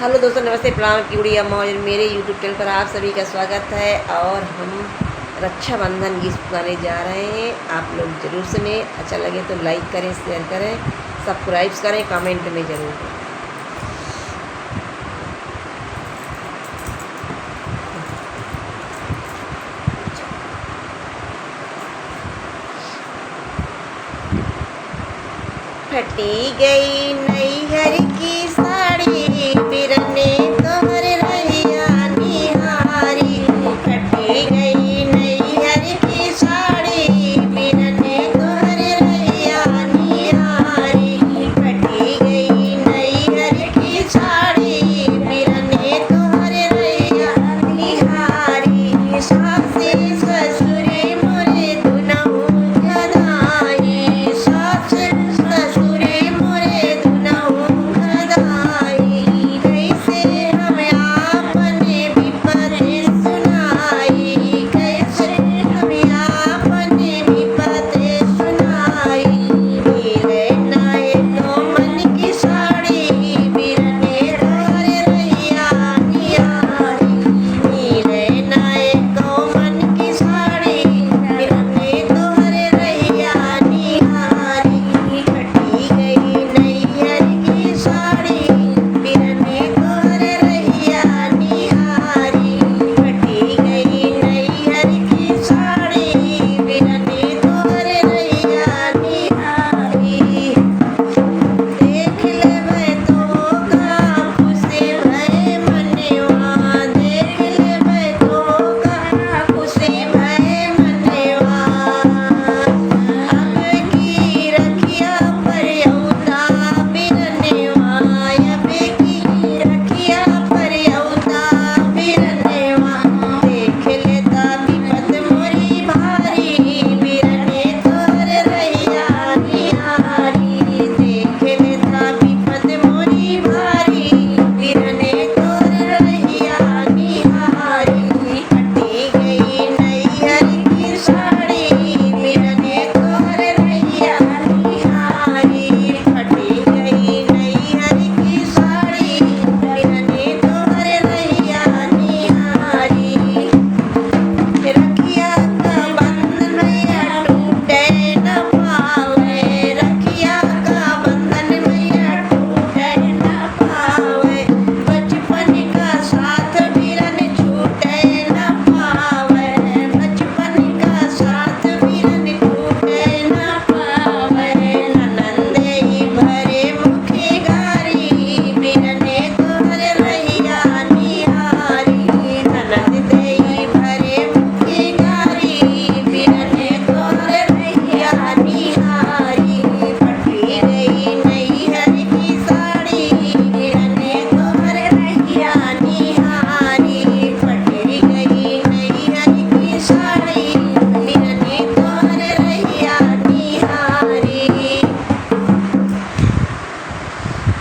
Hello दोस्तों, नमस्ते, प्रणाम की उड़ी अम्मा और मेरे यूट्यूब चैनल पर आप सभी का स्वागत है। और हम रक्षाबंधन गीत सुनाने जा रहे हैं। आप लोग ज़रूर सुने, अच्छा लगे तो लाइक करें, शेयर करें, सब्सक्राइब करें, कमेंट में ज़रूर करें। फटी गई